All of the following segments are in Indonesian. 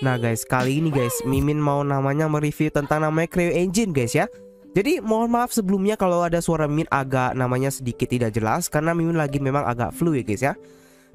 Nah guys, kali ini guys, Mimin mau namanya mereview tentang namanya Creo Engine guys ya. Jadi mohon maaf sebelumnya kalau ada suara Mimin agak namanya sedikit tidak jelas, karena Mimin lagi memang agak flu ya guys ya.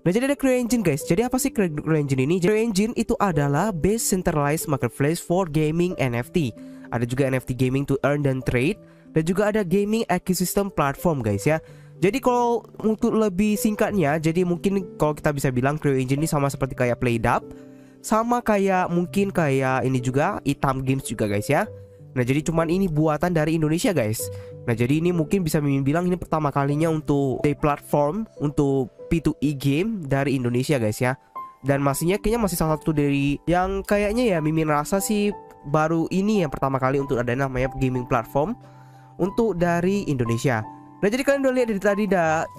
Nah jadi ada Creo Engine guys. Jadi apa sih Creo Engine ini? Creo Engine itu adalah base centralized marketplace for gaming NFT. Ada juga NFT gaming to earn dan trade, dan juga ada gaming ecosystem platform guys ya. Jadi kalau untuk lebih singkatnya, jadi mungkin kalau kita bisa bilang Creo Engine ini sama seperti kayak PlayDAP, sama kayak mungkin kayak ini juga Itam Games juga guys ya. Nah jadi cuman ini buatan dari Indonesia guys. Nah jadi ini mungkin bisa Mimin bilang ini pertama kalinya untuk day platform untuk P2E game dari Indonesia guys ya. Dan kayaknya masih salah satu dari yang kayaknya ya Mimin rasa sih baru ini yang pertama kali untuk ada namanya gaming platform untuk dari Indonesia. Nah jadi kalian udah lihat dari tadi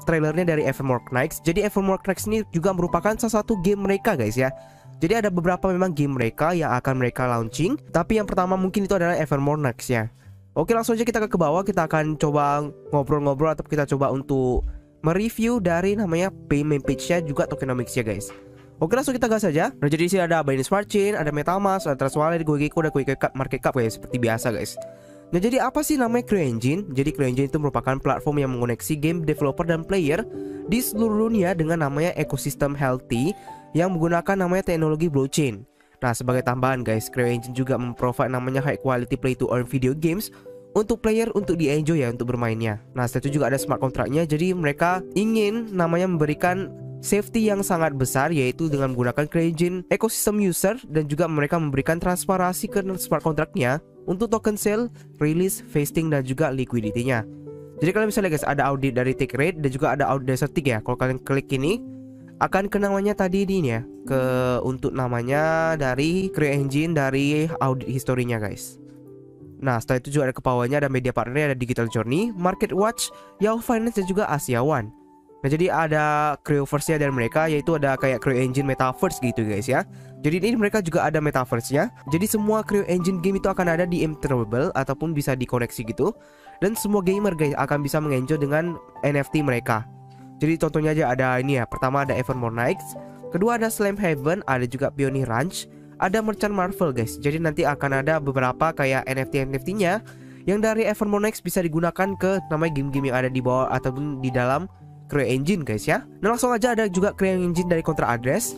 trailernya dari Evermore Knights. Jadi Evermore Knights ini juga merupakan salah satu game mereka guys ya. Jadi ada beberapa memang game mereka yang akan mereka launching, tapi yang pertama mungkin itu adalah Evermore Knights ya. Oke, langsung aja kita ke bawah, kita akan coba ngobrol-ngobrol atau kita coba untuk mereview dari namanya payment page-nya juga tokenomics-nya guys. Oke, langsung kita gas saja. Nah jadi di sini ada Binance Smart Chain, ada MetaMask, ada Trust Wallet, GoGecko, ada Market Cap guys, seperti biasa guys. Nah jadi apa sih namanya Creo Engine? Jadi Creo Engine itu merupakan platform yang mengoneksi game developer dan player di seluruh dunia dengan namanya ekosistem healthy yang menggunakan namanya teknologi blockchain. Nah sebagai tambahan guys, Creo Engine juga memprovide namanya high quality play to earn video games untuk player untuk di enjoy ya untuk bermainnya. Nah setelah itu juga ada smart contract-nya. Jadi mereka ingin namanya memberikan safety yang sangat besar, yaitu dengan menggunakan Creo Engine ekosistem user, dan juga mereka memberikan transparansi ke smart contract-nya untuk token sale, release, vesting, dan juga liquidity-nya. Jadi kalian bisa lihat guys, ada audit dari take rate dan juga ada audit dari static ya. Kalau kalian klik ini akan ke namanya tadi ini ya, ke untuk namanya dari Creo Engine dari audit historinya guys. Nah setelah itu juga ada ke bawahnya ada media partner, ada Digital Journey, Market Watch, Yahoo Finance, dan juga Asia One. Nah jadi ada Creoverse-nya dari mereka, yaitu ada kayak Creo Engine Metaverse gitu guys ya. Jadi ini mereka juga ada Metaverse-nya. Jadi semua Creo Engine game itu akan ada di interoperable ataupun bisa dikoneksi gitu. Dan semua gamer guys akan bisa mengenjoy dengan NFT mereka. Jadi contohnya aja ada ini ya. Pertama ada Evermore Knights, kedua ada Slime Heaven, ada juga Pioneer Ranch, ada Merchant Marvel guys. Jadi nanti akan ada beberapa kayak NFT-nya yang dari Evermore Knights bisa digunakan ke namanya game-game yang ada di bawah ataupun di dalam Creo Engine guys ya. Nah langsung aja ada juga Creo Engine dari kontra address.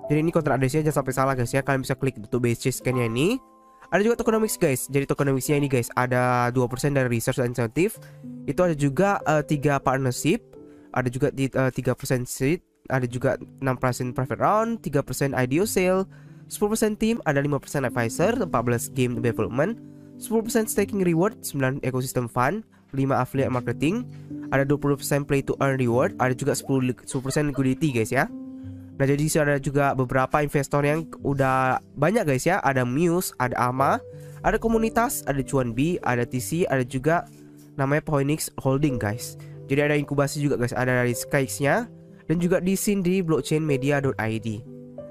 Jadi ini kontra addressnya jangan sampai salah guys ya. Kalian bisa klik untuk base scan-nya ini. Ada juga tokenomics guys. Jadi tokenomics-nya ini guys ada 2% dari research incentive. Itu ada juga 3 partnership. Ada juga 3% seed. Ada juga 6% private round, 3% IDO sale, 10% team, ada 5% advisor, 14 game development, 10% staking reward, 9 ecosystem fund, 5 affiliate marketing, ada 20% play to earn reward, ada juga 10% liquidity guys ya. Nah jadi sini ada juga beberapa investor yang udah banyak guys ya. Ada Muse, ada AMA, ada komunitas, ada Cuan B, ada TC, ada juga namanya Phoenix Holding guys. Jadi ada inkubasi juga guys, ada dari Skyx-nya dan juga di sini di blockchainmedia.id.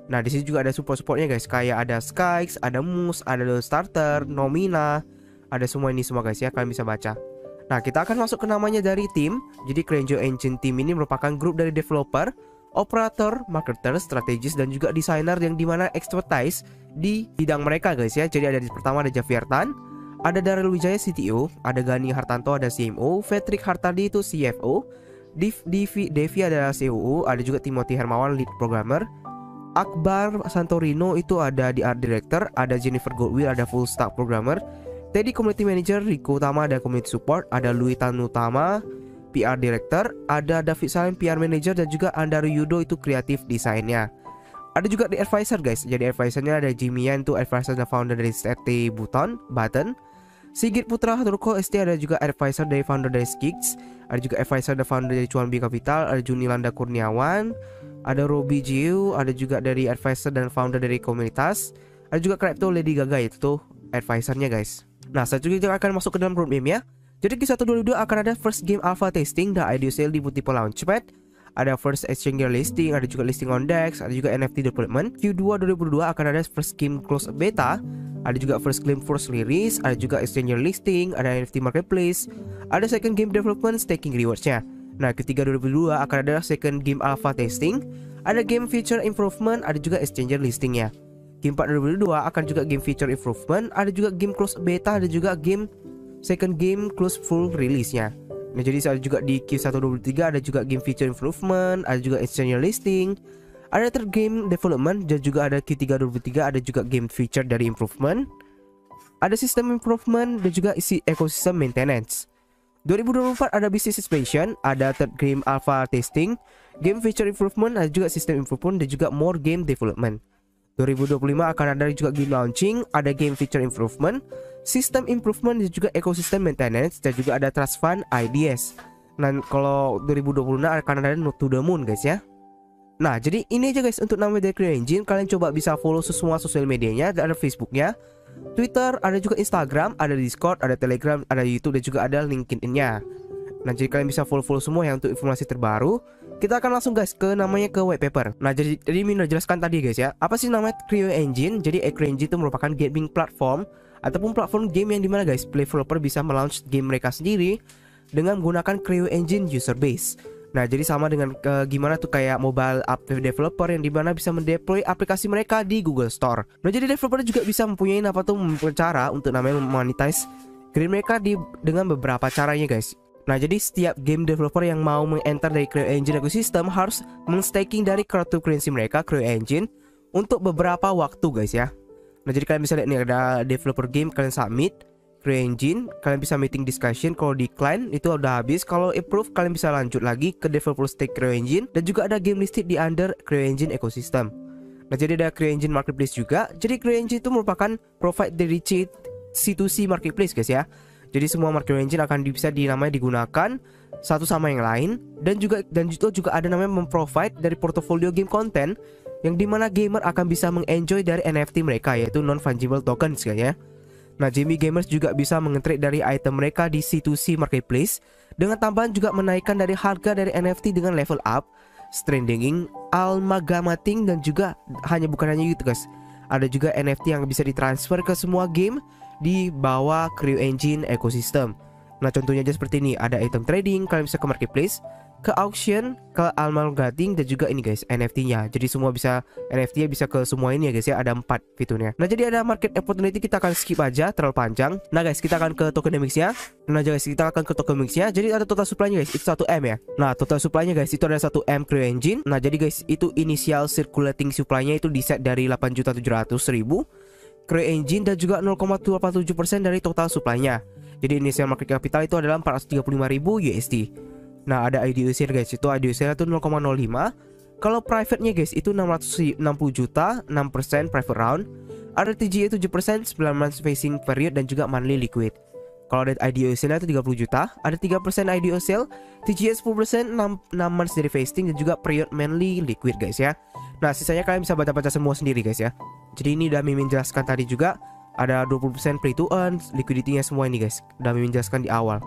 Nah di sini juga ada support-supportnya guys, kayak ada Skyx, ada Muse, ada Starter, Nomina, ada semua ini semua guys ya, kalian bisa baca. Nah kita akan masuk ke namanya dari tim. Jadi Creo Engine Team ini merupakan grup dari developer, operator, marketer, strategis, dan juga desainer yang dimana expertise di bidang mereka guys ya. Jadi ada di pertama ada Javier Tan, ada Daryl Wijaya CTO, ada Gani Hartanto ada CMO, Patrick Hartadi itu CFO, Devi ada COO, ada juga Timothy Hermawan lead programmer, Akbar Santorino itu ada di art director, ada Jennifer Goodwill ada full stack programmer, Teddy community manager, Rico Utama ada community support, ada Louis Tanutama PR director, ada David Salim PR manager, dan juga Andaru Yudo itu kreatif desainnya. Ada juga di advisor guys. Jadi advisornya ada Jimmy Yan itu advisor dan founder dari ST Button. Sigit Putra Turko ST ada juga advisor dari founder dari Skix. Ada juga advisor dan founder dari Cuan B Capital. Ada Junilanda Kurniawan, ada Robi Jiu, ada juga dari advisor dan founder dari komunitas. Ada juga Crypto Lady Gaga, itu tuh advisornya guys. Nah selanjutnya kita akan masuk ke dalam roadmap ya. Jadi Q1 2022 akan ada first game alpha testing dan IDO sale di multiple launchpad. Ada first exchanger listing, ada juga listing on DEX, ada juga NFT development. Q2 2022 akan ada first game close beta, ada juga first game first release, ada juga exchanger listing, ada NFT marketplace, ada second game development staking rewards-nya. Nah, Q3 2022 akan ada second game alpha testing, ada game feature improvement, ada juga exchanger listing-nya. game part 2022 akan juga game feature improvement, ada juga game close beta, ada juga game second game close full release-nya. Nah, jadi ada juga di Q1 2023 ada juga game feature improvement, ada juga external listing, ada third game development, dan juga ada Q3 2023 ada juga game feature dari improvement, ada sistem improvement, dan juga isi ekosistem maintenance. 2024 ada business expansion, ada third game alpha testing, game feature improvement, ada juga sistem improvement, dan juga more game development. 2025 akan ada juga game launching, ada game feature improvement, sistem improvement, dan juga ekosistem maintenance, dan juga ada trust fund IDS. Nah, kalau 2026 akan ada Note to the Moon guys ya. Nah, jadi ini aja guys untuk nama dari CryEngine. Kalian coba bisa follow semua sosial medianya, ada Facebooknya, Twitter, ada juga Instagram, ada Discord, ada Telegram, ada YouTube, dan juga ada LinkedIn-nya. Nah, jadi kalian bisa follow semua ya untuk informasi terbaru. Kita akan langsung guys ke namanya ke white paper. Nah, jadi Min udah jelaskan tadi guys ya, apa sih namanya CryEngine. Jadi CryEngine itu merupakan gaming platform ataupun platform game yang dimana guys developer bisa melaunch game mereka sendiri dengan menggunakan CryEngine user base. Nah, jadi sama dengan gimana tuh kayak mobile app developer yang dimana bisa mendeploy aplikasi mereka di Google Store. Nah, jadi developer juga bisa mempunyai cara untuk namanya monetize game mereka dengan beberapa caranya guys. Nah, jadi setiap game developer yang mau meng-enter dari CryEngine ecosystem harus meng-staking dari cryptocurrency mereka CryEngine untuk beberapa waktu guys ya. Nah, jadi kalian bisa lihat nih ada developer game, kalian submit CryEngine, kalian bisa meeting discussion. Kalau decline itu udah habis, kalau approve kalian bisa lanjut lagi ke developer stake CryEngine, dan juga ada game listed di under CryEngine ecosystem. Nah, jadi ada CryEngine marketplace juga. Jadi CryEngine itu merupakan provide dari C2C marketplace guys ya. Jadi semua CryEngine akan bisa digunakan satu sama yang lain, dan itu juga ada namanya memprovide dari portofolio game content yang dimana gamer akan bisa mengenjoy dari NFT mereka, yaitu non fungible tokens guys ya. Nah, Jamie Gamers juga bisa mengetrade dari item mereka di C2C marketplace dengan tambahan juga menaikkan dari harga dari NFT dengan level up, stranding, amalgamating, dan juga bukan hanya itu guys. Ada juga NFT yang bisa ditransfer ke semua game di bawah CryEngine ecosystem. Nah, contohnya aja seperti ini, ada item trading, kalian bisa ke marketplace, ke auction, ke amalgamating, dan juga ini guys NFT-nya. Jadi semua bisa NFT-nya bisa ke semua ini ya guys ya, ada 4 fiturnya. Nah, jadi ada market opportunity, kita akan skip aja terlalu panjang. Nah guys, kita akan ke tokenomics-nya. Jadi ada total supply-nya guys, itu 1M ya. Nah, total supply-nya guys itu ada 1M CryEngine. Nah, jadi guys itu initial circulating supply-nya itu di set dari 8.700.000 CryEngine, dan juga 0,27% dari total supply-nya. Jadi initial market capital itu adalah 435.000 USD. Nah, ada IDOC guys, itu IDOC itu 0,05. Kalau private-nya guys itu 660 juta, 6% private round. Ada TGA 7%, 9 months facing period, dan juga monthly liquid. Kalau ada IDOC-nya itu 30 juta, ada 3% IDOC, TGA 10%, 6 months dari facing, dan juga period monthly liquid guys ya. Nah, sisanya kalian bisa baca-baca semua sendiri guys ya. Jadi ini udah Mimin jelaskan tadi juga. Ada 20% play to earn, liquidity-nya semua ini guys, udah Mimin jelaskan di awal.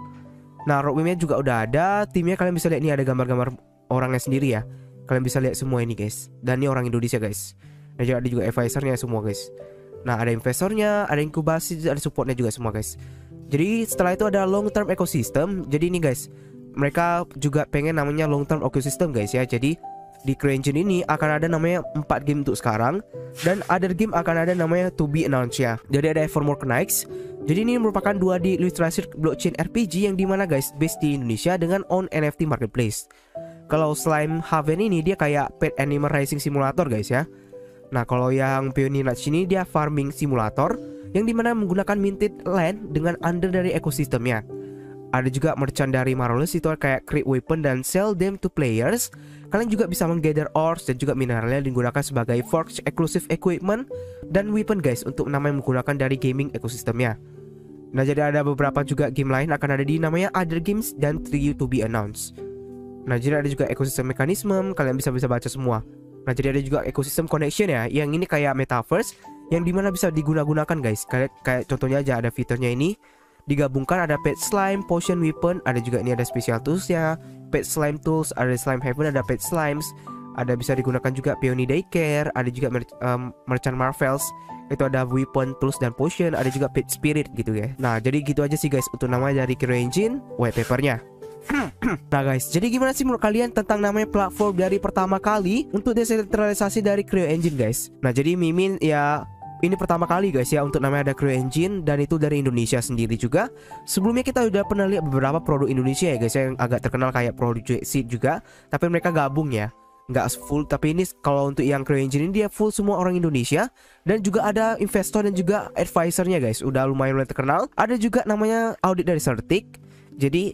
Nah, roadmap-nya juga udah ada, timnya kalian bisa lihat nih, ada gambar-gambar orangnya sendiri ya. Kalian bisa lihat semua ini guys. Dan ini orang Indonesia guys. Dan juga ada juga advisor-nya semua guys. Nah, ada investornya, ada inkubasi, ada supportnya juga semua guys. Jadi setelah itu ada long term ecosystem. Jadi ini guys, mereka juga pengen namanya long term ecosystem guys ya. Jadi di CryEngine ini akan ada namanya 4 game untuk sekarang, dan other game akan ada namanya to be announced ya. Jadi ada Evermore Knights. Jadi ini merupakan 2D ilustrasi blockchain RPG yang dimana guys based di Indonesia dengan own NFT marketplace. Kalau Slime Haven ini dia kayak pet animal racing simulator guys ya. Nah, kalau yang Pioneer Nudge ini dia farming simulator yang dimana menggunakan minted land dengan under dari ekosistemnya. Ada juga merchant dari Marvelous, itu kayak create weapon dan sell them to players. Kalian juga bisa menggather ores dan juga mineralnya digunakan sebagai forge exclusive equipment dan weapon guys untuk namanya menggunakan dari gaming ekosistemnya. Nah, jadi ada beberapa juga game lain akan ada di namanya other games dan to be announced. Nah, jadi ada juga ekosistem mekanisme, kalian bisa baca semua. Nah, jadi ada juga ekosistem connection ya, yang ini kayak metaverse yang dimana bisa digunakan guys. Kayak contohnya aja ada fiturnya ini digabungkan, ada pet slime, potion weapon, ada juga ini ada special tools ya, pet slime tools, ada slime heaven, ada pet slimes, ada bisa digunakan juga peony daycare, ada juga merchant marvels, itu ada weapon, tools, dan potion, ada juga pet spirit gitu ya. Nah, jadi gitu aja sih guys untuk nama dari CryEngine white papernya. Nah guys, jadi gimana sih menurut kalian tentang namanya platform dari pertama kali untuk desentralisasi dari CryEngine guys? Nah, jadi Mimin ya ini pertama kali guys ya untuk namanya ada CryEngine, dan itu dari Indonesia sendiri juga. Sebelumnya kita udah pernah lihat beberapa produk Indonesia ya guys ya, yang agak terkenal kayak Product Seed juga, tapi mereka gabung ya, nggak full. Tapi ini kalau untuk yang CryEngine ini dia full semua orang Indonesia, dan juga ada investor dan juga advisornya guys, udah lumayan terkenal. Ada juga namanya audit dari Certik, jadi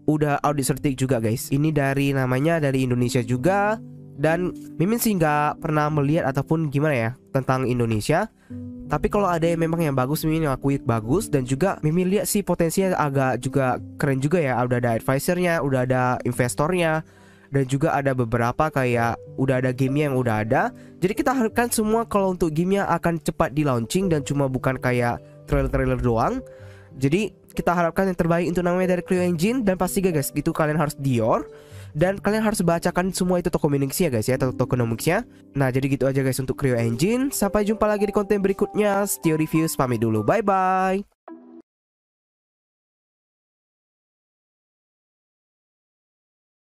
udah audit Certik juga guys. Ini dari namanya dari Indonesia juga. Dan Mimin sih nggak pernah melihat ataupun gimana ya tentang Indonesia. Tapi kalau ada yang memang yang bagus, Mimin akui bagus. Dan juga Mimin lihat sih potensinya agak juga keren juga ya. Udah ada advisornya, udah ada investornya, dan juga ada beberapa kayak udah ada gamenya yang udah ada. Jadi kita harapkan semua kalau untuk gamenya akan cepat di launching dan cuma bukan kayak trailer-trailer doang. Jadi kita harapkan yang terbaik untuk namanya dari CryEngine. Dan pasti guys, itu kalian harus Dior. Dan kalian harus bacakan semua itu tokenomics ya guys ya, tokenomicsnya. Nah jadi gitu aja guys untuk CryEngine. Sampai jumpa lagi di konten berikutnya. Stio Reviews pamit dulu, bye bye.